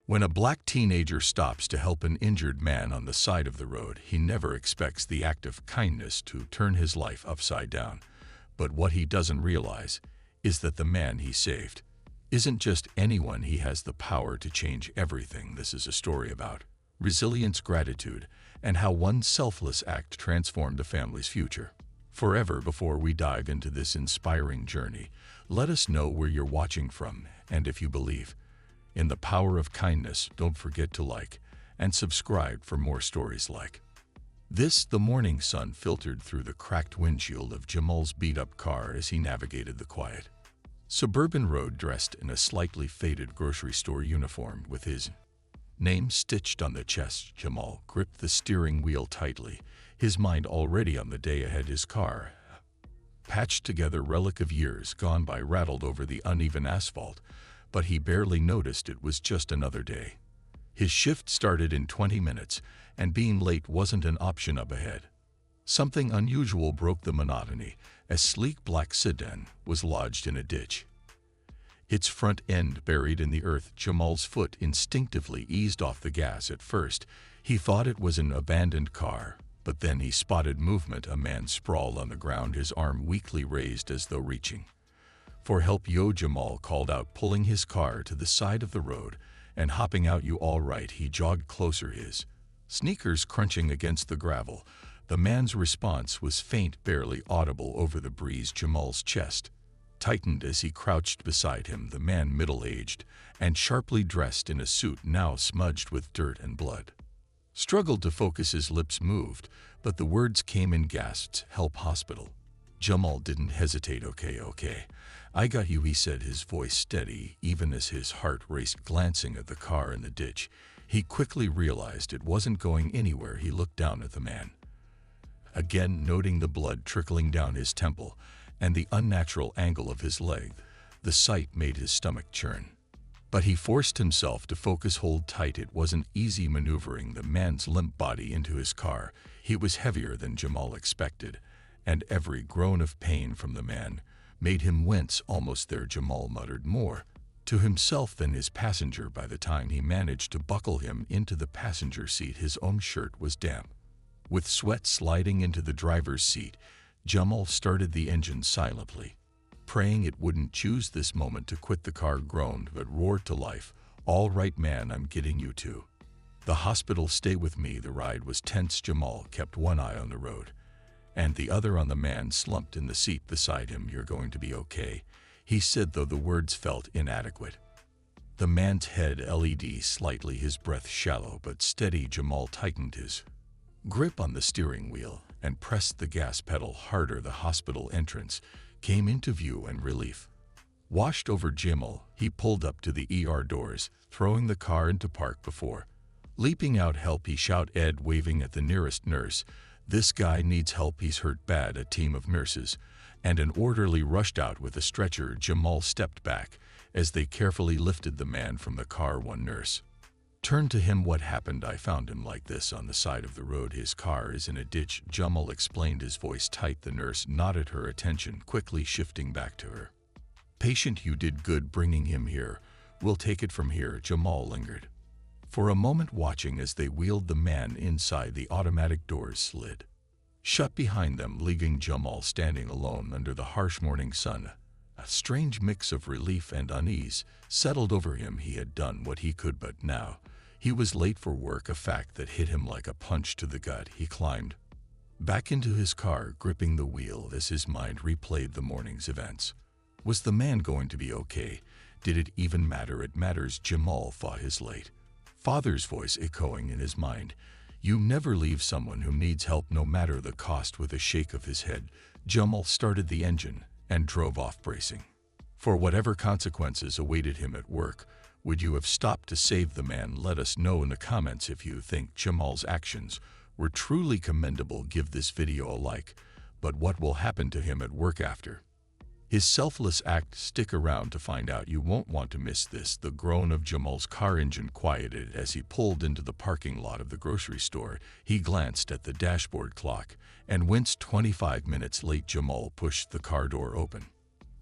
When a black teenager stops to help an injured man on the side of the road, he never expects the act of kindness to turn his life upside down. But what he doesn't realize is that the man he saved isn't just anyone. He has the power to change everything. This is a story about resilience, gratitude, and how one selfless act transformed a family's future forever. Before we dive into this inspiring journey, let us know where you're watching from, and if you believe in the power of kindness, don't forget to like and subscribe for more stories like this. The morning sun filtered through the cracked windshield of Jamal's beat-up car as he navigated the quiet suburban road. Dressed in a slightly faded grocery store uniform with his name stitched on the chest, Jamal gripped the steering wheel tightly, his mind already on the day ahead. His car, patched together relic of years gone by, rattled over the uneven asphalt, but he barely noticed. It was just another day. His shift started in 20 minutes, and being late wasn't an option up ahead. Something unusual broke the monotony. A sleek black sedan was lodged in a ditch, its front end buried in the earth. Jamal's foot instinctively eased off the gas. At first, he thought it was an abandoned car, but then he spotted movement. A man sprawled on the ground, his arm weakly raised as though reaching for help. Yo, Jamal called out, pulling his car to the side of the road and hopping out. You all right? He jogged closer, his sneakers crunching against the gravel. The man's response was faint, barely audible over the breeze. Jamal's chest tightened as he crouched beside him. The man, middle-aged and sharply dressed in a suit now smudged with dirt and blood, struggled to focus. His lips moved, but the words came in gasps. Help, hospital. Jamal didn't hesitate. Okay, I got you, he said, his voice steady even as his heart raced. Glancing at the car in the ditch, he quickly realized it wasn't going anywhere. He looked down at the man again, noting the blood trickling down his temple and the unnatural angle of his leg. The sight made his stomach churn, but he forced himself to focus. Hold tight. It wasn't easy maneuvering the man's limp body into his car. He was heavier than Jamal expected, and every groan of pain from the man made him wince. Almost there, Jamal muttered, more to himself than his passenger. By the time he managed to buckle him into the passenger seat, his own shirt was damp with sweat sliding into the driver's seat. Jamal started the engine silently, praying it wouldn't choose this moment to quit. The car groaned but roared to life. All right, man, I'm getting you to the hospital. Stay with me. The ride was tense. Jamal kept one eye on the road and the other on the man slumped in the seat beside him. You're going to be okay, he said, though the words felt inadequate. The man's head LED slightly, his breath shallow but steady. Jamal tightened his grip on the steering wheel and pressed the gas pedal harder. The hospital entrance came into view and relief washed over Jamal. He pulled up to the ER doors, throwing the car into park. Before leaping out, help, he shouted, Ed waving at the nearest nurse. This guy needs help, he's hurt bad. A team of nurses and an orderly rushed out with a stretcher. Jamal stepped back as they carefully lifted the man from the car. One nurse turned to him. What happened? I found him like this on the side of the road. His car is in a ditch, Jamal explained, his voice tight. The nurse nodded, her attention quickly shifting back to her patient. You did good bringing him here. We'll take it from here. Jamal lingered for a moment, watching as they wheeled the man inside. The automatic doors slid shut behind them, leaving Jamal standing alone under the harsh morning sun. A strange mix of relief and unease settled over him. He had done what he could, but now he was late for work, a fact that hit him like a punch to the gut. He climbed back into his car, gripping the wheel as his mind replayed the morning's events. Was the man going to be okay? Did it even matter? It matters, Jamal thought, his late father's voice echoing in his mind. You never leave someone who needs help, no matter the cost. With a shake of his head, Jamal started the engine and drove off, bracing for whatever consequences awaited him at work. Would you have stopped to save the man? Let us know in the comments if you think Jamal's actions were truly commendable. Give this video a like. But what will happen to him at work after his selfless act? Stick around to find out. You won't want to miss this. The groan of Jamal's car engine quieted as he pulled into the parking lot of the grocery store. He glanced at the dashboard clock and winced. 25 minutes late. Jamal pushed the car door open,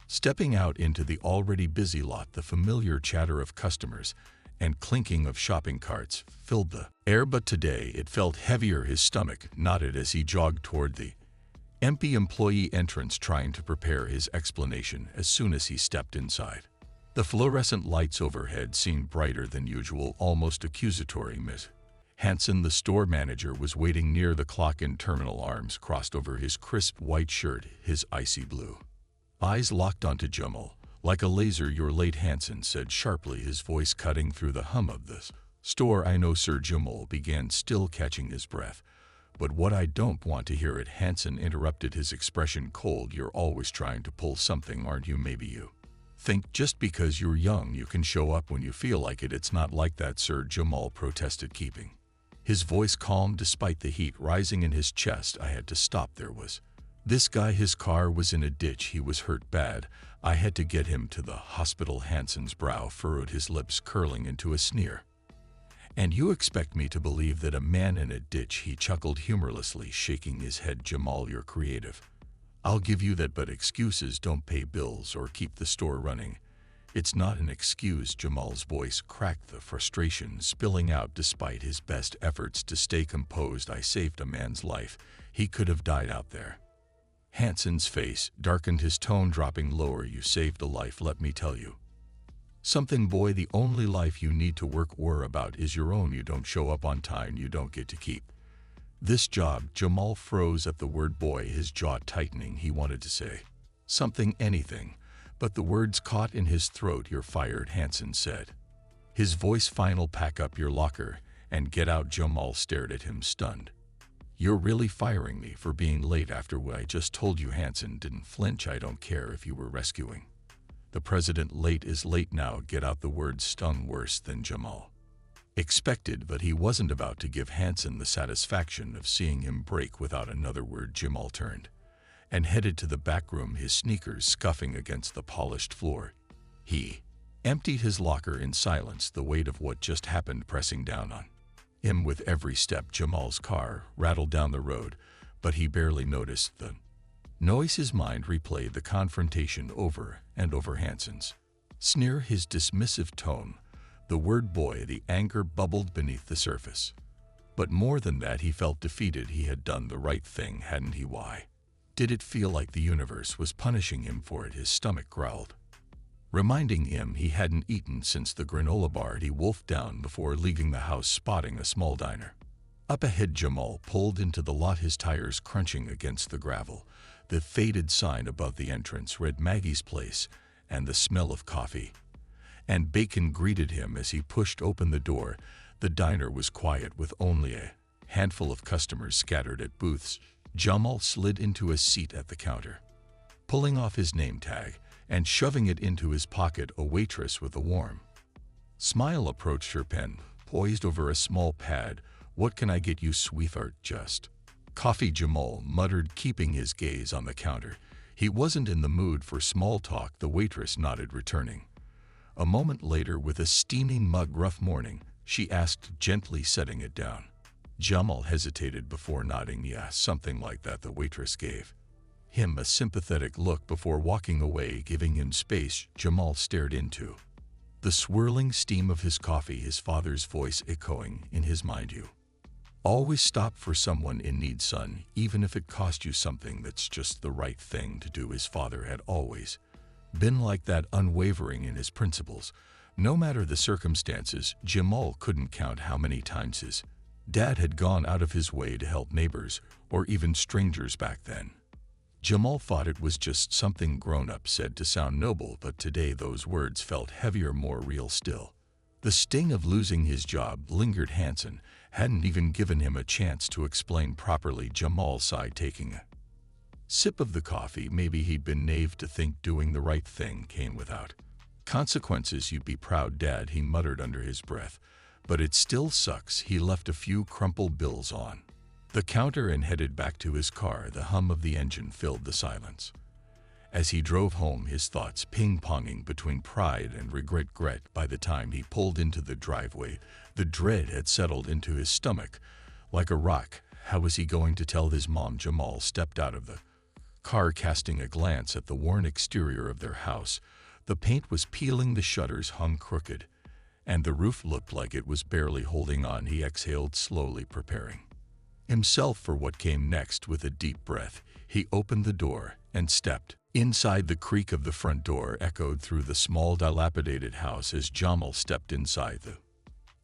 stepping out into the already busy lot. The familiar chatter of customers and clinking of shopping carts filled the air, but today it felt heavier. His stomach knotted as he jogged toward the empty employee entrance, trying to prepare his explanation as soon as he stepped inside. The fluorescent lights overhead seemed brighter than usual, almost accusatory. Miss Hanson, the store manager, was waiting near the clock in terminal, arms crossed over his crisp white shirt, his icy blue eyes locked onto Jamal. Like a laser. "You're late," Hanson said sharply, his voice cutting through the hum of the store. "I know, sir," Jamal began, still catching his breath. "But what I don't want to hear it," Hanson interrupted, his expression cold. "You're always trying to pull something, aren't you? Maybe you think just because you're young you can show up when you feel like it." "It's not like that, sir," Jamal protested, keeping his voice calm despite the heat rising in his chest. "I had to stop. There was this guy. His car was in a ditch. He was hurt bad. I had to get him to the hospital." Hanson's brow furrowed, his lips curling into a sneer. "And you expect me to believe that a man in a ditch?" He chuckled humorlessly, shaking his head. "Jamal, you're creative. I'll give you that, but excuses don't pay bills or keep the store running." "It's not an excuse." Jamal's voice cracked, the frustration spilling out despite his best efforts to stay composed. "I saved a man's life. He could have died out there." Hanson's face darkened, his tone dropping lower. "You saved a life. Let me tell you something, boy. The only life you need to work about is your own. You don't show up on time, you don't get to keep this job." Jamal froze at the word boy, his jaw tightening. He wanted to say something, anything, but the words caught in his throat. "You're fired," Hanson said, his voice final. "Pack up your locker and get out." Jamal stared at him, stunned. "You're really firing me for being late after what I just told you?" Hanson didn't flinch. "I don't care if you were rescuing the president. Late is late now. Get out." The words stung worse than Jamal expected, but he wasn't about to give Hanson the satisfaction of seeing him break without another word. Jamal turned and headed to the back room, his sneakers scuffing against the polished floor. He emptied his locker in silence, the weight of what just happened pressing down on him with every step. Jamal's car rattled down the road, but he barely noticed the noise. His mind replayed the confrontation over and over. Hanson's sneer, his dismissive tone, the word boy. The anger bubbled beneath the surface. But more than that, he felt defeated. He had done the right thing, hadn't he? Why did it feel like the universe was punishing him for it? His stomach growled, reminding him he hadn't eaten since the granola bar he wolfed down before leaving the house. Spotting a small diner up ahead, Jamal pulled into the lot, his tires crunching against the gravel. The faded sign above the entrance read Maggie's Place, and the smell of coffee and bacon greeted him as he pushed open the door. The diner was quiet, with only a handful of customers scattered at booths. Jamal slid into a seat at the counter, pulling off his name tag and shoving it into his pocket. A waitress with a warm smile approached, her pen poised over a small pad. "What can I get you, sweetheart?" "Just coffee," Jamal muttered, keeping his gaze on the counter. He wasn't in the mood for small talk. The waitress nodded, returning a moment later with a steaming mug. "Rough morning?" she asked gently, setting it down. Jamal hesitated before nodding. "Yeah, something like that." The waitress gave him a sympathetic look before walking away, giving him space. Jamal stared into the swirling steam of his coffee, his father's voice echoing in his mind. "You always stop for someone in need, son, even if it cost you something. That's just the right thing to do." His father had always been like that, unwavering in his principles, no matter the circumstances. Jamal couldn't count how many times his dad had gone out of his way to help neighbors or even strangers back then. Jamal thought it was just something grown-up said to sound noble, but today those words felt heavier, more real still. The sting of losing his job lingered. Hanson hadn't even given him a chance to explain properly. Jamal sighed, taking a sip of the coffee. Maybe he'd been naive to think doing the right thing came without consequences. "You'd be proud, Dad," he muttered under his breath. "But it still sucks." He left a few crumpled bills on the counter and headed back to his car. The hum of the engine filled the silence. As he drove home, his thoughts ping-ponging between pride and regret. By the time he pulled into the driveway, the dread had settled into his stomach like a rock. How was he going to tell his mom? Jamal stepped out of the car, casting a glance at the worn exterior of their house. The paint was peeling, the shutters hung crooked, and the roof looked like it was barely holding on. He exhaled slowly, preparing himself for what came next. With a deep breath, he opened the door and stepped inside. The creak of the front door echoed through the small, dilapidated house as Jamal stepped inside. The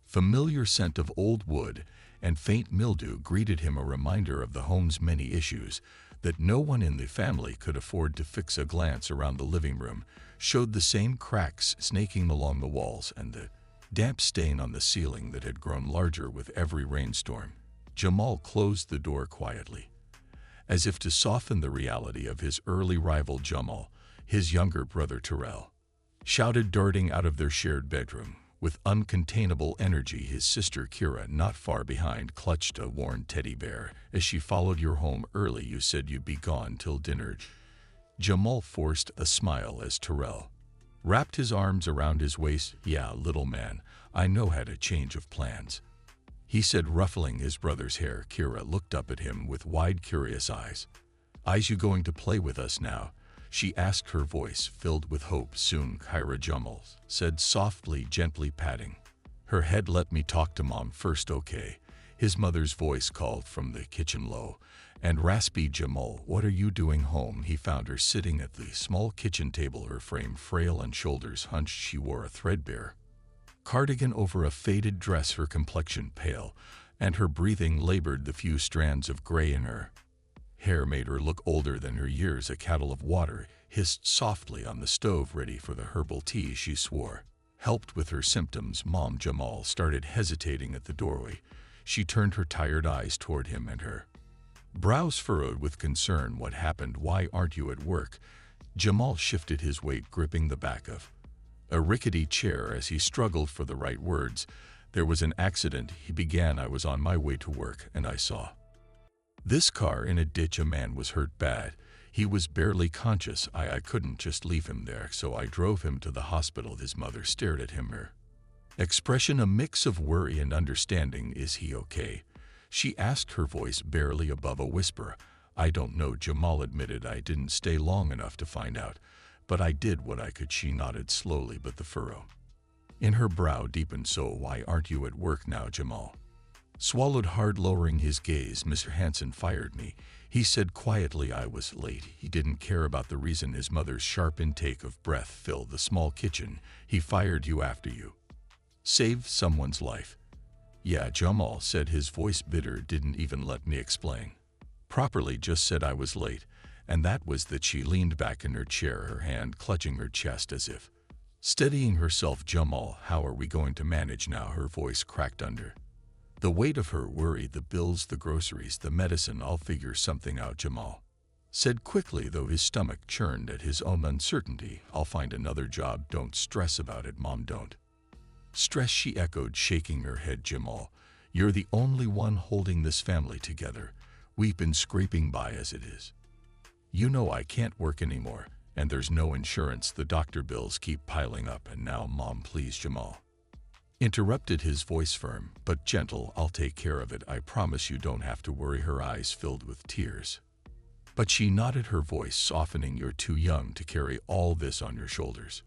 familiar scent of old wood and faint mildew greeted him, a reminder of the home's many issues that no one in the family could afford to fix. A glance around the living room showed the same cracks snaking along the walls and the damp stain on the ceiling that had grown larger with every rainstorm. Jamal closed the door quietly, as if to soften the reality of his early rival. Jamal, his younger brother Terrell, shouted, darting out of their shared bedroom. With uncontainable energy, his sister Kira, not far behind, clutched a worn teddy bear. As she followed you home early, you said you'd be gone till dinner. Jamal forced a smile as Terrell wrapped his arms around his waist. Yeah, little man, I know how to change of plans, he said, ruffling his brother's hair. Kira looked up at him with wide, curious eyes. Eyes, you going to play with us now? She asked, her voice filled with hope. Soon, Kira, Jamal said softly, gently patting her head. Let me talk to Mom first, okay? His mother's voice called from the kitchen, low and raspy. Jamal, what are you doing home? He found her sitting at the small kitchen table, her frame frail and shoulders hunched. She wore a threadbare cardigan over a faded dress, her complexion pale, and her breathing labored. The few strands of gray in her hair made her look older than her years. A kettle of water hissed softly on the stove, ready for the herbal tea she swore helped with her symptoms. Mom, Jamal started, hesitating at the doorway. She turned her tired eyes toward him and her brows furrowed with concern. What happened? Why aren't you at work? Jamal shifted his weight, gripping the back of a rickety chair as he struggled for the right words. There was an accident, he began. I was on my way to work and I saw this car in a ditch. A man was hurt bad. He was barely conscious. I couldn't just leave him there, so I drove him to the hospital. His mother stared at him, her expression a mix of worry and understanding. Is he okay? She asked, her voice barely above a whisper. I don't know, Jamal admitted. I didn't stay long enough to find out, but I did what I could. She nodded slowly, but the furrow in her brow deepened. So why aren't you at work now? Jamal swallowed hard, lowering his gaze. Mr. Hansen fired me, he said quietly. I was late. He didn't care about the reason. His mother's sharp intake of breath filled the small kitchen. He fired you after you saved someone's life. Yeah, Jamal said, his voice bitter. Didn't even let me explain properly, just said I was late, and that was that. She leaned back in her chair, her hand clutching her chest as if steadying herself. Jamal, how are we going to manage now? Her voice cracked under the weight of her worry. The bills, the groceries, the medicine, I'll figure something out, Jamal said quickly, though his stomach churned at his own uncertainty. I'll find another job. Don't stress about it, Mom. Don't stress, she echoed, shaking her head. Jamal, you're the only one holding this family together. We've been scraping by as it is. You know I can't work anymore, and there's no insurance. The doctor bills keep piling up, and now, Mom, please. Jamal interrupted, his voice firm but gentle. I'll take care of it. I promise. You don't have to worry. Her eyes filled with tears, but she nodded, her voice softening. You're too young to carry all this on your shoulders.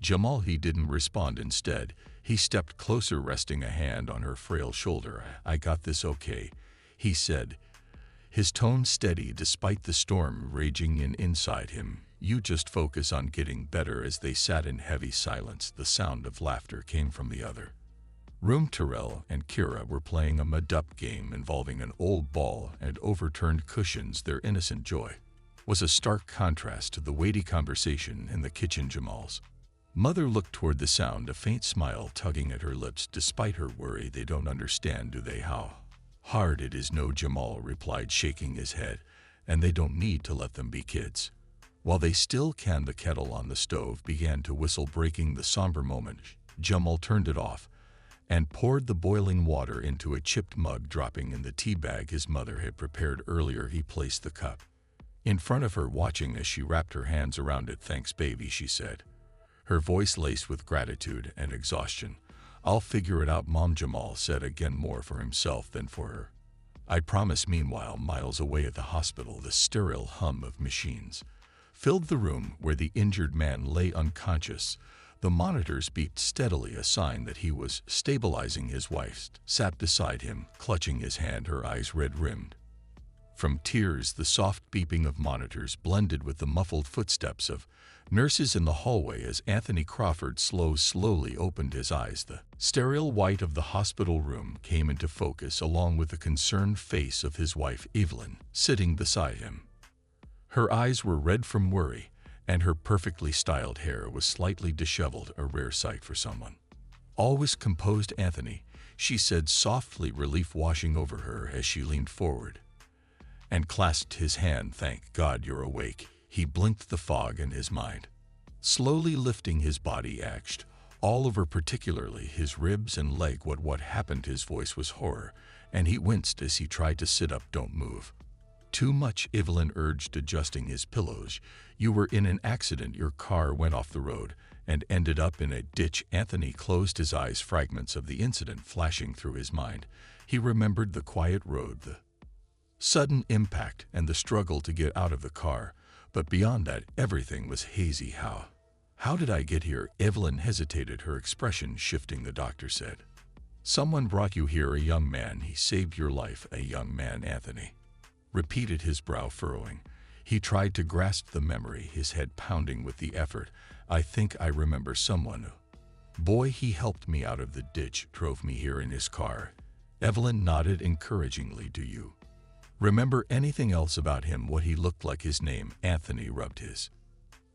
Jamal, he didn't respond. Instead, he stepped closer, resting a hand on her frail shoulder. I got this, okay? He said, his tone steady despite the storm raging inside him. You just focus on getting better. As they sat in heavy silence, the sound of laughter came from the other room. Terrell and Kira were playing a mud-up game involving an old ball and overturned cushions. Their innocent joy was a stark contrast to the weighty conversation in the kitchen. Jamal's mother looked toward the sound, a faint smile tugging at her lips. Despite her worry, they don't understand, do they, how hard it is? No, Jamal replied, shaking his head, and they don't need to let them be kids. While they still can, the kettle on the stove began to whistle, breaking the somber moment. Jamal turned it off and poured the boiling water into a chipped mug, dropping in the tea bag his mother had prepared earlier. He placed the cup in front of her, watching as she wrapped her hands around it. Thanks, baby, she said, her voice laced with gratitude and exhaustion. I'll figure it out, Mom, Jamal said, again more for himself than for her. I promise. Meanwhile, miles away at the hospital, the sterile hum of machines filled the room where the injured man lay unconscious. The monitors beeped steadily, a sign that he was stabilizing. His wife sat beside him, clutching his hand, her eyes red-rimmed from tears. The soft beeping of monitors blended with the muffled footsteps of nurses in the hallway as Anthony Crawford slowly opened his eyes. The sterile white of the hospital room came into focus, along with the concerned face of his wife, Evelyn, sitting beside him. Her eyes were red from worry, and her perfectly styled hair was slightly disheveled, a rare sight for someone. "Always composed, Anthony," she said softly, relief washing over her as she leaned forward and clasped his hand. "Thank God you're awake." He blinked, the fog in his mind slowly lifting. His body ached all over, particularly his ribs and leg. What happened? His voice was horror, and he winced as he tried to sit up. "Don't move too much," Evelyn urged, adjusting his pillows. "You were in an accident. Your car went off the road and ended up in a ditch." Anthony closed his eyes, fragments of the incident flashing through his mind. He remembered the quiet road, the sudden impact, and the struggle to get out of the car. But beyond that, everything was hazy. How did I get here?" Evelyn hesitated, her expression shifting. "The doctor said someone brought you here, a young man. He saved your life." "A young man?" Anthony repeated, his brow furrowing. He tried to grasp the memory, his head pounding with the effort. "I think I remember someone. Boy, he helped me out of the ditch, drove me here in his car." Evelyn nodded encouragingly. "Do you remember anything else about him? What he looked like?" "His name?" Anthony rubbed his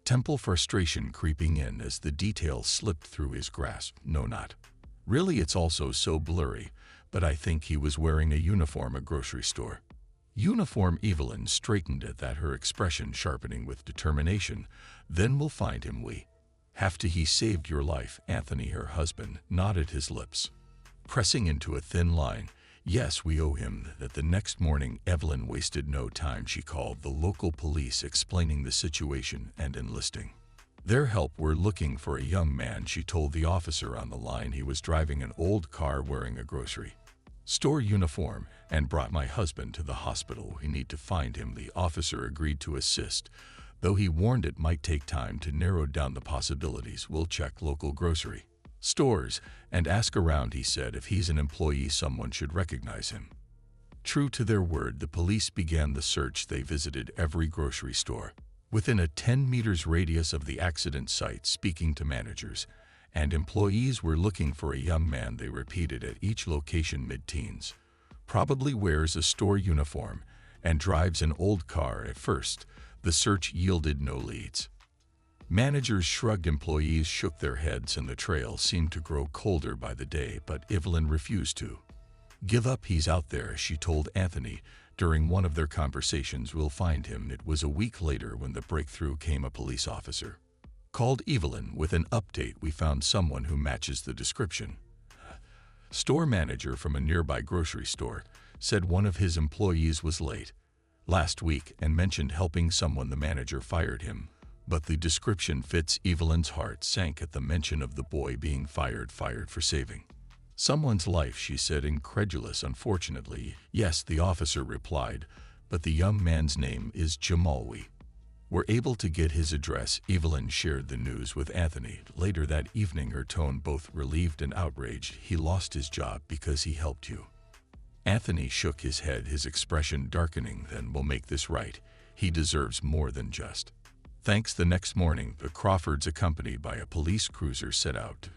temple, frustration creeping in as the details slipped through his grasp. "No, not really. It's also so blurry, but I think he was wearing a uniform." "A grocery store uniform?" Evelyn straightened at that, her expression sharpening with determination. "Then we'll find him. We have to." "He saved your life?" Anthony, her husband, nodded, his lips pressing into a thin line. "Yes, we owe him that." The next morning, Evelyn wasted no time. She called the local police, explaining the situation and enlisting their help. "We're looking for a young man," she told the officer on the line. "He was driving an old car wearing a grocery store uniform and brought my husband to the hospital. We need to find him." The officer agreed to assist, though he warned it might take time to narrow down the possibilities. "We'll check local grocery stores and ask around," he said. "If he's an employee, someone should recognize him." True to their word, the police began the search. They visited every grocery store within a 10 meters radius of the accident site, speaking to managers and employees. "We're looking for a young man," they repeated at each location. "Mid-teens, probably wears a store uniform and drives an old car." At first, the search yielded no leads. Managers shrugged, employees shook their heads, and the trail seemed to grow colder by the day. But Evelyn refused to give up. "He's out there," she told Anthony during one of their conversations. "We'll find him." It was a week later when the breakthrough came. A police officer called Evelyn with an update. "We found someone who matches the description." Store manager from a nearby grocery store said one of his employees was late last week and mentioned helping someone. The manager fired him. But the description fits. Evelyn's heart sank at the mention of the boy being fired for saving someone's life, she said, incredulous. "Unfortunately, yes," the officer replied, "but the young man's name is Jamal. We were able to get his address." Evelyn shared the news with Anthony later that evening, her tone both relieved and outraged. "He lost his job because he helped you." Anthony shook his head, his expression darkening. "Then we'll make this right. He deserves more than just thanks." The next morning, the Crawfords, accompanied by a police cruiser, set out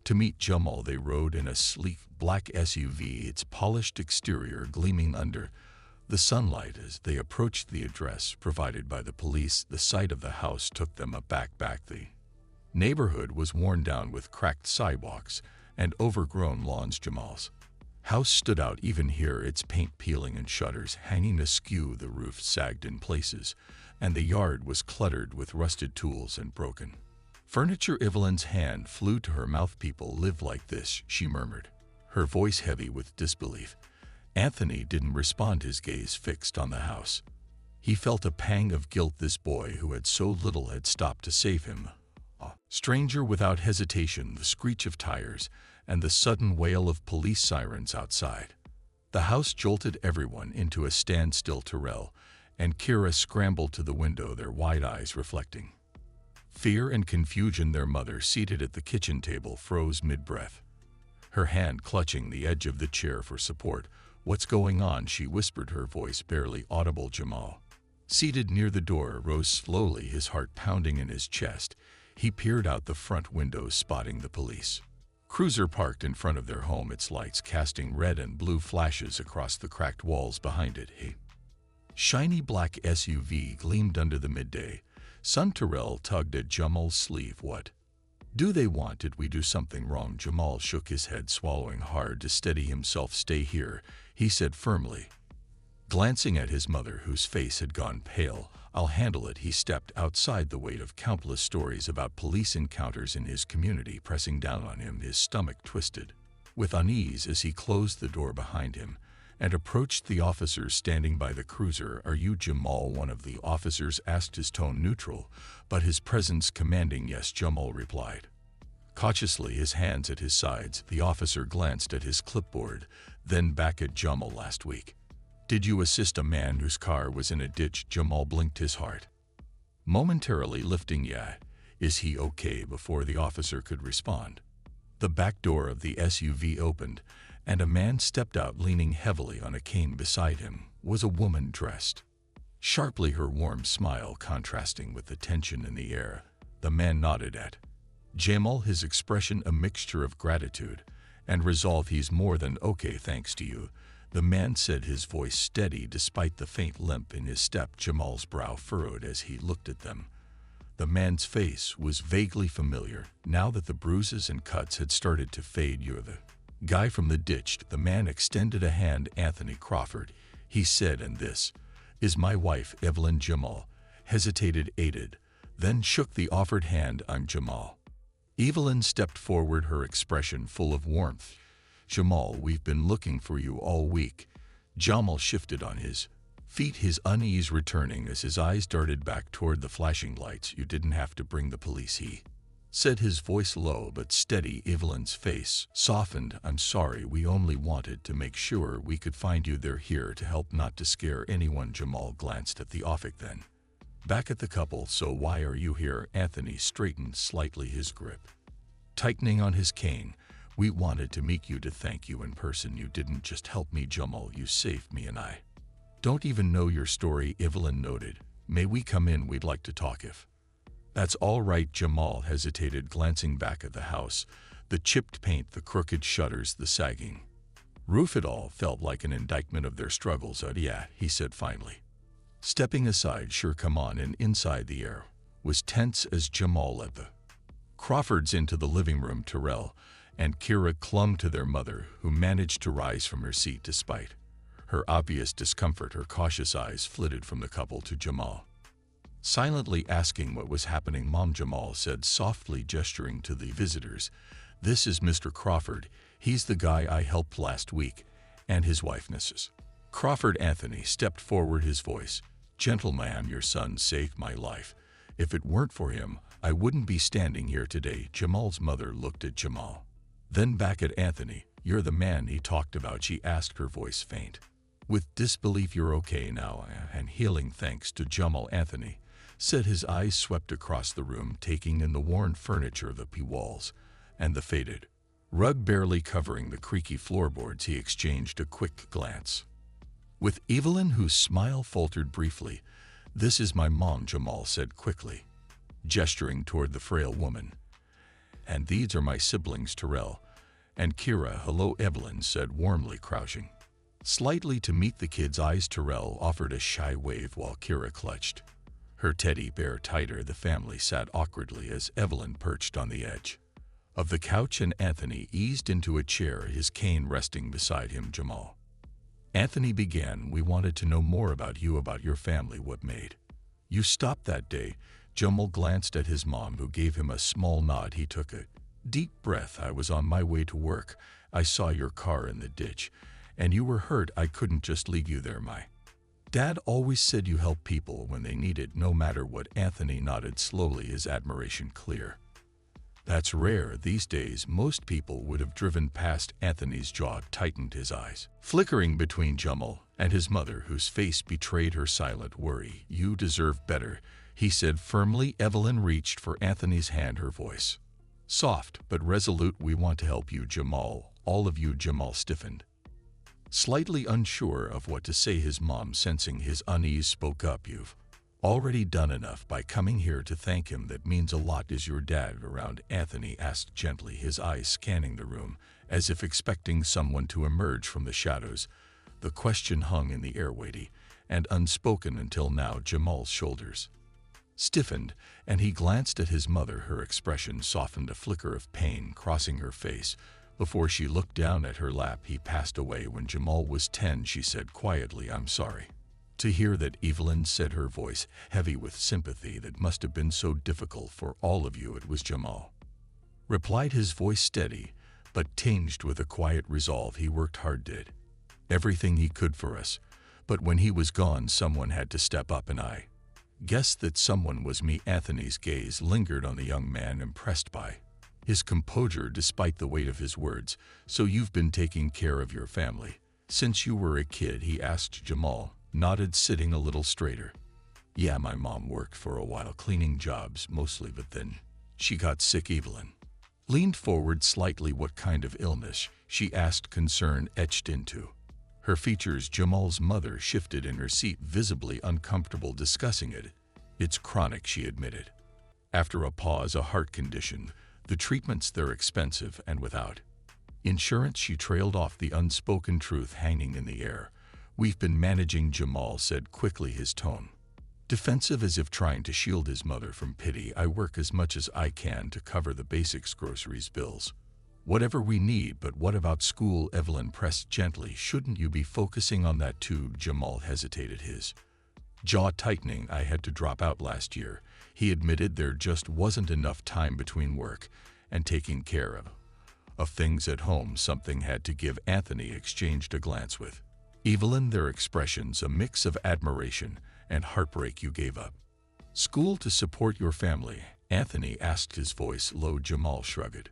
to meet Jamal. They rode in a sleek black SUV, its polished exterior gleaming under the sunlight. As they approached the address provided by the police, the sight of the house took them aback. The neighborhood was worn down with cracked sidewalks and overgrown lawns. Jamal's house stood out even here, its paint peeling and shutters hanging askew. The roof sagged in places, and the yard was cluttered with rusted tools and broken furniture. Evelyn's hand flew to her mouth. "People live like this," she murmured, her voice heavy with disbelief. Anthony didn't respond, his gaze fixed on the house. He felt a pang of guilt. This boy who had so little had stopped to save him. A stranger. Without hesitation, the screech of tires and the sudden wail of police sirens outside the house jolted everyone into a standstill. Terrell and Kira scrambled to the window, their wide eyes reflecting Fear and confusion. Their mother, seated at the kitchen table, froze mid-breath, her hand clutching the edge of the chair for support. "What's going on?" she whispered, her voice barely audible. Jamal, seated near the door, rose slowly, his heart pounding in his chest. He peered out the front window, spotting the police cruiser parked in front of their home, its lights casting red and blue flashes across the cracked walls behind it. A shiny black SUV gleamed under the midday sun. Terrell tugged at Jamal's sleeve. "What do they want? Did we do something wrong?" Jamal shook his head, swallowing hard to steady himself. "Stay here," he said firmly, glancing at his mother, whose face had gone pale. "I'll handle it." He stepped outside, the weight of countless stories about police encounters in his community pressing down on him. His stomach twisted with unease as he closed the door behind him and approached the officers standing by the cruiser. "Are you Jamal?" one of the officers asked, his tone neutral, but his presence commanding. "Yes," Jamal replied, cautiously, his hands at his sides. The officer glanced at his clipboard, then back at Jamal. "Last week, did you assist a man whose car was in a ditch?" Jamal blinked, his heart momentarily lifting. "Yeah." "Is he okay?" Before the officer could respond, the back door of the SUV opened, and a man stepped out, leaning heavily on a cane. Beside him was a woman dressed sharply, her warm smile contrasting with the tension in the air. The man nodded at Jamal, his expression a mixture of gratitude and resolve. "He's more than okay, thanks to you," the man said, his voice steady despite the faint limp in his step. Jamal's brow furrowed as he looked at them. The man's face was vaguely familiar, now that the bruises and cuts had started to fade. "You're the guy from the ditch." The man extended a hand. "Anthony Crawford," he said, "and this is my wife, Evelyn." Jamal hesitated, aided, then shook the offered hand. "I'm Jamal." Evelyn stepped forward, her expression full of warmth. "Jamal, we've been looking for you all week." Jamal shifted on his feet, his unease returning as his eyes darted back toward the flashing lights. "You didn't have to bring the police," he said, his voice low but steady. Evelyn's face softened. "I'm sorry, we only wanted to make sure we could find you. They're here to help, not to scare anyone." Jamal glanced at the officer, then back at the couple. "So why are you here?" Anthony straightened slightly, his grip tightening on his cane. "We wanted to meet you, to thank you in person. You didn't just help me, Jamal, you saved me, and I don't even know your story." Evelyn nodded. "May we come in? We'd like to talk." "If that's all right." Jamal hesitated, glancing back at the house, the chipped paint, the crooked shutters, the sagging roof. It all felt like an indictment of their struggles. "Yeah," he said finally, stepping aside. "Sure, come on in." Inside, the air was tense as Jamal led the Crawfords into the living room. Terrell and Kira clung to their mother, who managed to rise from her seat despite her obvious discomfort. Her cautious eyes flitted from the couple to Jamal, silently asking what was happening. "Mom," Jamal said softly, gesturing to the visitors, "this is Mr. Crawford. He's the guy I helped last week, and his wife, Mrs. Crawford." Anthony stepped forward, his voice gentle. "Ma'am, your son saved my life. If it weren't for him, I wouldn't be standing here today." Jamal's mother looked at Jamal, then back at Anthony. "You're the man he talked about?" she asked, her voice faint with disbelief. "You're okay now and healing, thanks to Jamal," Anthony said, his eyes swept across the room, taking in the worn furniture, the walls, and the faded rug barely covering the creaky floorboards. He exchanged a quick glance with Evelyn, whose smile faltered briefly. "This is my mom," Jamal said quickly, gesturing toward the frail woman. "And these are my siblings, Terrell and Kira." "Hello," Evelyn said warmly, crouching slightly to meet the kids' eyes. Terrell offered a shy wave while Kira clutched her teddy bear tighter. The family sat awkwardly as Evelyn perched on the edge of the couch and Anthony eased into a chair, his cane resting beside him. "Jamal," Anthony began, "we wanted to know more about you, about your family. What made you stop that day?" Jamal glanced at his mom, who gave him a small nod. He took a deep breath. "I was on my way to work. I saw your car in the ditch, and you were hurt. I couldn't just leave you there. My dad always said you help people when they need it, no matter what." Anthony nodded slowly, his admiration clear. "That's rare these days. Most people would have driven past." Anthony's jaw tightened, his eyes flickering between Jamal and his mother, whose face betrayed her silent worry. "You deserve better." he said firmly. Evelyn reached for Anthony's hand, her voice soft but resolute. "We want to help you, Jamal. All of you." Jamal stiffened, slightly unsure of what to say. His mom, sensing his unease, spoke up. "You've already done enough by coming here to thank him. That means a lot." "Is your dad around?" Anthony asked gently, his eyes scanning the room, as if expecting someone to emerge from the shadows. The question hung in the air, weighty and unspoken until now. Jamal's shoulders stiffened, and he glanced at his mother. Her expression softened, a flicker of pain crossing her face before she looked down at her lap. "He passed away when Jamal was 10, she said quietly. "I'm sorry to hear that," Evelyn said, her voice heavy with sympathy. "That must have been so difficult for all of you." "It was," Jamal replied, his voice steady but tinged with a quiet resolve. "He worked hard, did everything he could for us, but when he was gone, someone had to step up, and I guess that someone was me." Anthony's gaze lingered on the young man, impressed by his composure despite the weight of his words. "So you've been taking care of your family since you were a kid?" he asked. Jamal nodded, sitting a little straighter. "Yeah, my mom worked for a while, cleaning jobs mostly, but then she got sick." Evelyn leaned forward slightly. "What kind of illness?" she asked, concern etched into her features. Jamal's mother shifted in her seat, visibly uncomfortable discussing it. "It's chronic," she admitted. After a pause, "a heart condition. The treatments, they're expensive, and without insurance." She trailed off, the unspoken truth hanging in the air. "We've been managing," Jamal said quickly, his tone defensive, as if trying to shield his mother from pity. "I work as much as I can to cover the basics, groceries, bills, whatever we need." "But what about school?" Evelyn pressed gently. "Shouldn't you be focusing on that too?" Jamal hesitated, his jaw tightening. "I had to drop out last year," he admitted. "There just wasn't enough time between work and taking care of things at home. Something had to give." Anthony exchanged a glance with Evelyn, their expressions a mix of admiration and heartbreak. "You gave up school to support your family?" Anthony asked, his voice low. Jamal shrugged,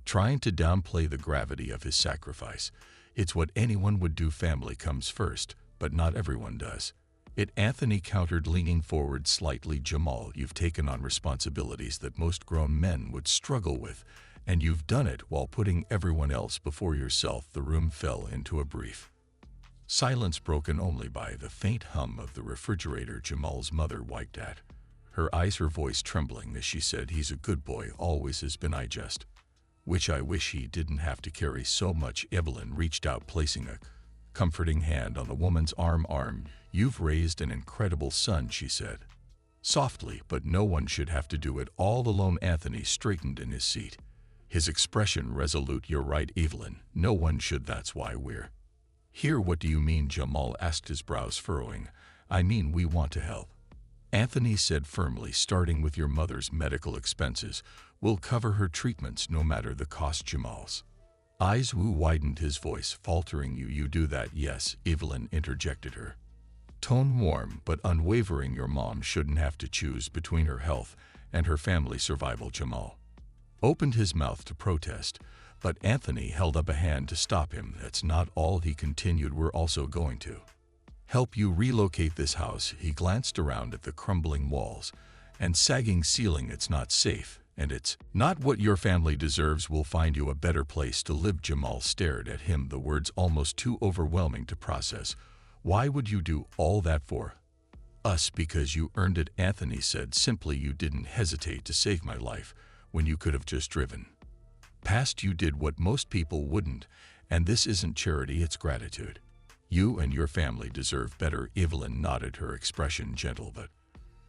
trying to downplay the gravity of his sacrifice. "It's what anyone would do. Family comes first, but not everyone does it." Anthony countered, leaning forward slightly. "Jamal, you've taken on responsibilities that most grown men would struggle with, and you've done it while putting everyone else before yourself." The room fell into a brief silence, broken only by the faint hum of the refrigerator. Jamal's mother wiped at her eyes, her voice trembling as she said, "He's a good boy, always has been. I just wish he didn't have to carry so much." Evelyn reached out, placing a comforting hand on the woman's arm. "You've raised an incredible son," she said softly, "but no one should have to do it all alone." Anthony straightened in his seat, his expression resolute. "You're right, Evelyn. No one should. That's why we're here." "What do you mean?" Jamal asked, his brows furrowing. "I mean, we want to help," Anthony said firmly. "Starting with your mother's medical expenses. We'll cover her treatments, no matter the cost." Jamal's eyes widened, his voice faltering. You do that?" "Yes," Evelyn interjected, her tone warm but unwavering. "Your mom shouldn't have to choose between her health and her family survival." Jamal opened his mouth to protest, but Anthony held up a hand to stop him. "That's not all," he continued. "We're also going to help you relocate this house." He glanced around at the crumbling walls and sagging ceiling. "It's not safe, and it's not what your family deserves. We'll find you a better place to live." Jamal stared at him, the words almost too overwhelming to process. "Why would you do all that for us?" "Because you earned it," Anthony said simply. "You didn't hesitate to save my life when you could have just driven past. You did what most people wouldn't, and this isn't charity, it's gratitude. You and your family deserve better." Evelyn nodded, her expression gentle but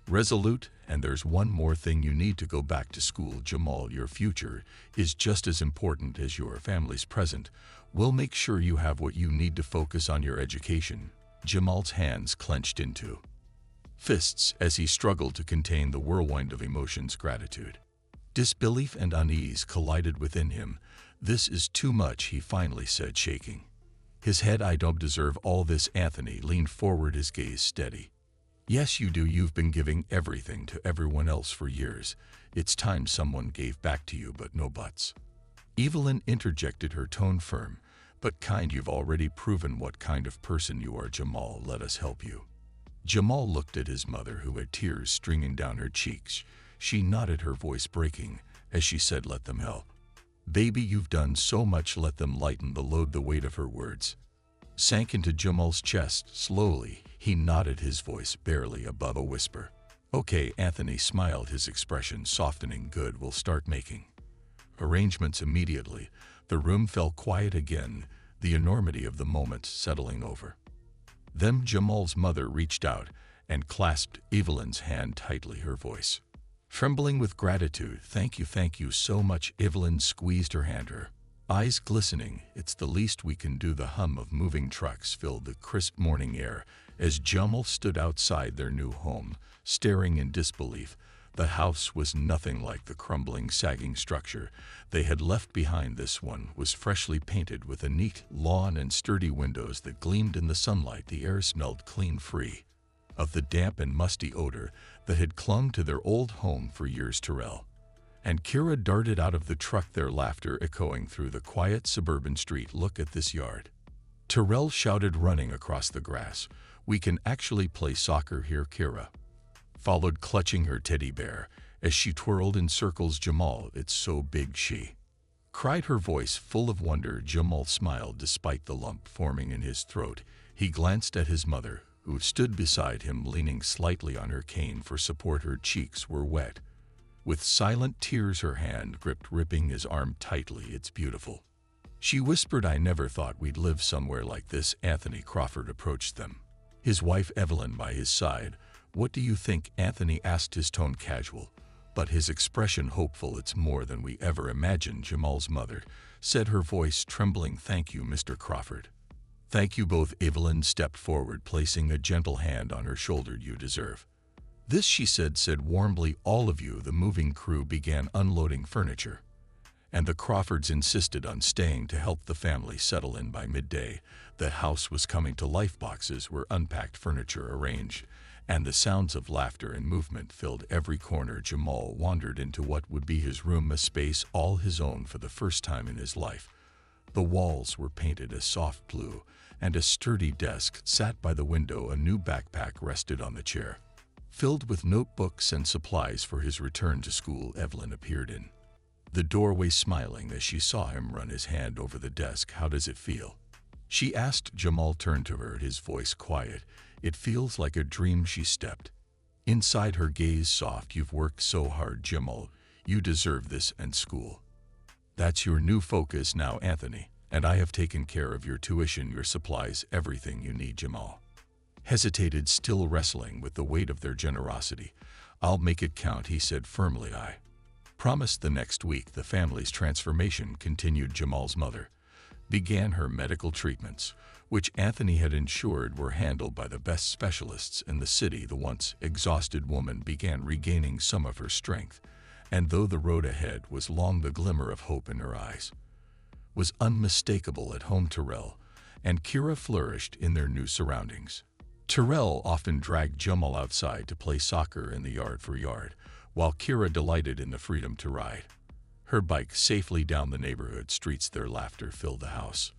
resolute. "And there's one more thing. You need to go back to school, Jamal. Your future is just as important as your family's present. We'll make sure you have what you need to focus on your education." Jamal's hands clenched into fists as he struggled to contain the whirlwind of emotions. Gratitude, disbelief, and unease collided within him. "This is too much," he finally said, shaking his head. "I don't deserve all this." Anthony leaned forward, his gaze steady. "Yes, you do. You've been giving everything to everyone else for years. It's time someone gave back to you." "But no buts," Evelyn interjected, her tone firm but kind. "You've already proven what kind of person you are, Jamal. Let us help you Jamal looked at his mother, who had tears streaming down her cheeks. She nodded, her voice breaking, as she said, "Let them help. Baby, you've done so much, let them lighten the load." The weight of her words sank into Jamal's chest. Slowly, he nodded, his voice barely above a whisper. "Okay," Anthony smiled, his expression softening. "Good, we'll start making arrangements immediately." The room fell quiet again, the enormity of the moment settling over. Then Jamal's mother reached out and clasped Evelyn's hand tightly, her voice trembling with gratitude. Thank you so much." Evelyn squeezed her hand, her eyes glistening. "It's the least we can do." The hum of moving trucks filled the crisp morning air as Jamal stood outside their new home, staring in disbelief. The house was nothing like the crumbling, sagging structure they had left behind. This one was freshly painted, with a neat lawn and sturdy windows that gleamed in the sunlight. The air smelled clean, free of the damp and musty odor that had clung to their old home for years. Terrell and Kira darted out of the truck, their laughter echoing through the quiet suburban street. "Look at this yard," Terrell shouted, running across the grass. "We can actually play soccer here." Kira followed, clutching her teddy bear as she twirled in circles. "Jamal, it's so big," she cried, her voice full of wonder. Jamal smiled despite the lump forming in his throat. He glanced at his mother, who stood beside him, leaning slightly on her cane for support. Her cheeks were wet with silent tears, her hand gripping his arm tightly. "It's beautiful," she whispered. "I never thought we'd live somewhere like this." Anthony Crawford approached them, his wife Evelyn by his side. "What do you think?" Anthony asked, his tone casual, but his expression hopeful. "It's more than we ever imagined," Jamal's mother said, her voice trembling. "Thank you, Mr. Crawford." "Thank you both." Evelyn stepped forward, placing a gentle hand on her shoulder. "You deserve this," she said warmly. "All of you." The moving crew began unloading furniture, and the Crawfords insisted on staying to help the family settle in. By midday, the house was coming to life. Boxes were unpacked, furniture arranged, and the sounds of laughter and movement filled every corner. Jamal wandered into what would be his room, a space all his own for the first time in his life. The walls were painted a soft blue, and a sturdy desk sat by the window. A new backpack rested on the chair, filled with notebooks and supplies for his return to school. Evelyn appeared in the doorway, smiling as she saw him run his hand over the desk. "How does it feel?" she asked. Jamal turned to her, his voice quiet. "It feels like a dream." She stepped inside, her gaze soft. "You've worked so hard, Jamal. You deserve this, and school. That's your new focus now, Anthony. And I have taken care of your tuition, your supplies, everything you need." Jamal hesitated, still wrestling with the weight of their generosity. "I'll make it count," he said firmly. "I promise." The next week, the family's transformation continued. Jamal's mother began her medical treatments, which Anthony had ensured were handled by the best specialists in the city. The once exhausted woman began regaining some of her strength, and though the road ahead was long, the glimmer of hope in her eyes was unmistakable. At home, Terrell and Kira flourished in their new surroundings. Terrell often dragged Jamal outside to play soccer in the yard, while Kira delighted in the freedom to ride her bike safely down the neighborhood streets. Their laughter filled the house,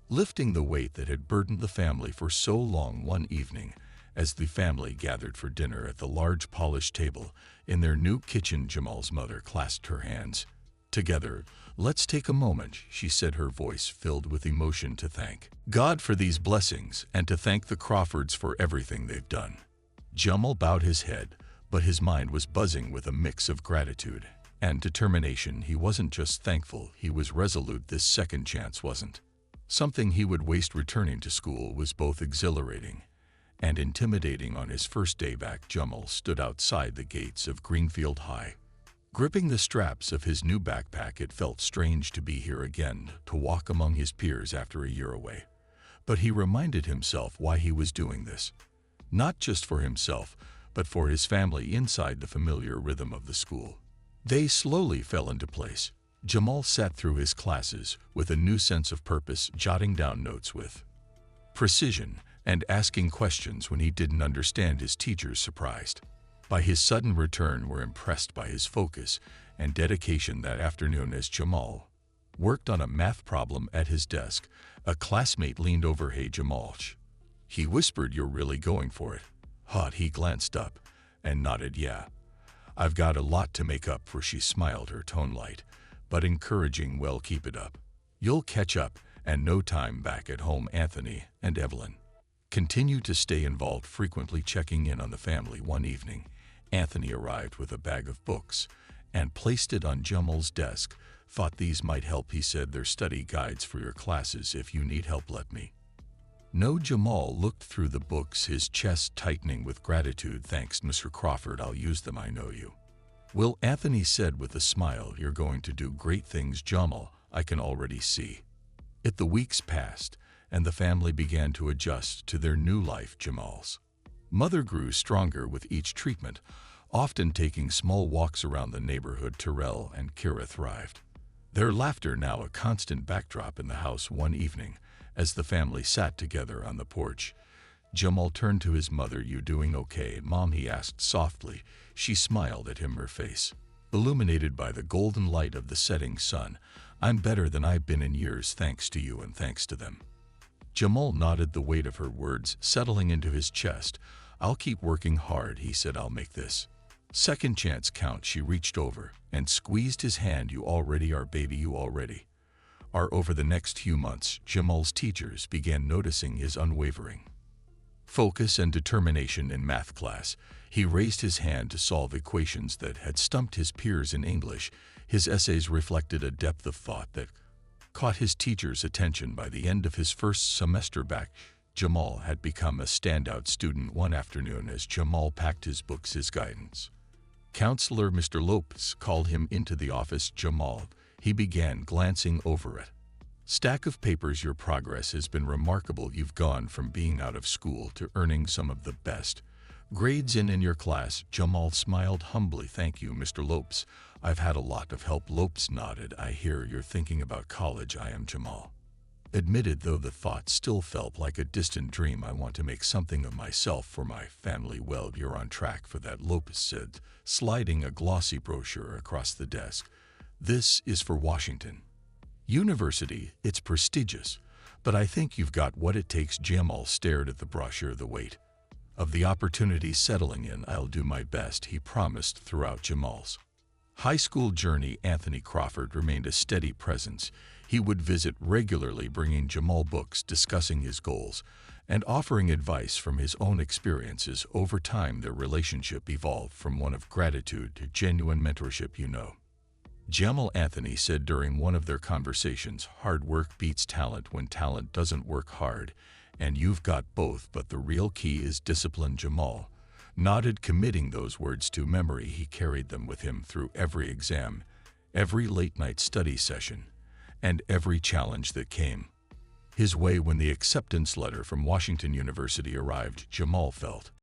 lifting the weight that had burdened the family for so long. One evening, as the family gathered for dinner at the large polished table in their new kitchen, Jamal's mother clasped her hands together. "Let's take a moment," she said, her voice filled with emotion, "to thank God for these blessings and to thank the Crawfords for everything they've done." Jamal bowed his head, but his mind was buzzing with a mix of gratitude and determination. He wasn't just thankful, he was resolute. This second chance wasn't something he would waste. Returning to school was both exhilarating and intimidating. On his first day back, Jamal stood outside the gates of Greenfield High, gripping the straps of his new backpack. It felt strange to be here again, to walk among his peers after a year away. But he reminded himself why he was doing this. Not just for himself, but for his family. Inside the familiar rhythm of the school, they slowly fell into place. Jamal sat through his classes with a new sense of purpose, jotting down notes with precision and asking questions when he didn't understand. His teachers, surprised by his sudden return, were impressed by his focus and dedication. That afternoon, as Jamal worked on a math problem at his desk, a classmate leaned over. "Hey, Jamal," he whispered, "you're really going for it." Hot, he glanced up and nodded. Yeah, I've got a lot to make up for, she smiled, her tone light but encouraging. Well, keep it up. You'll catch up and no time. Back at home, Anthony and Evelyn continued to stay involved, frequently checking in on the family. One evening, Anthony arrived with a bag of books and placed it on Jamal's desk. Thought these might help, he said. They're study guides for your classes. If you need help, let me know. Jamal looked through the books, his chest tightening with gratitude. Thanks, Mr. Crawford. I'll use them. I know you will, Anthony said with a smile. You're going to do great things, Jamal. I can already see it. The weeks passed, and the family began to adjust to their new life. Jamal's mother grew stronger with each treatment, often taking small walks around the neighborhood. Terrell and Kira thrived, their laughter now a constant backdrop in the house. One evening, as the family sat together on the porch, Jamal turned to his mother. You doing okay, Mom? He asked softly. She smiled at him, her face illuminated by the golden light of the setting sun. I'm better than I've been in years, thanks to you and thanks to them. Jamal nodded, the weight of her words settling into his chest. I'll keep working hard, he said. I'll make this second chance count. She reached over and squeezed his hand. You already are, baby, you already are. Over the next few months, Jamal's teachers began noticing his unwavering focus and determination in math class. He raised his hand to solve equations that had stumped his peers in English. His essays reflected a depth of thought that caught his teacher's attention. By the end of his first semester back, Jamal had become a standout student. One afternoon, as Jamal packed his books, his guidance counselor, Mr. Lopez, called him into the office. Jamal, he began, glancing over it. Stack of papers. Your progress has been remarkable. You've gone from being out of school to earning some of the best grades in your class. Jamal smiled humbly. Thank you, Mr. Lopez. I've had a lot of help. Lopez nodded. I hear you're thinking about college. I am, Jamal admitted, though the thought still felt like a distant dream. I want to make something of myself for my family. Well, you're on track for that, Lopez said, sliding a glossy brochure across the desk. This is for Washington University. It's prestigious, but I think you've got what it takes. Jamal stared at the brochure, the weight of the opportunity settling in. I'll do my best, he promised. Throughout Jamal's high school journey, Anthony Crawford remained a steady presence. He would visit regularly, bringing Jamal books, discussing his goals, and offering advice from his own experiences. Over time, their relationship evolved from one of gratitude to genuine mentorship. You know, Jamal, Anthony said during one of their conversations, hard work beats talent when talent doesn't work hard, and you've got both, but the real key is discipline. Jamal nodded, committing those words to memory. He carried them with him through every exam, every late-night study session, and every challenge that came his way. When the acceptance letter from Washington University arrived, Jamal felt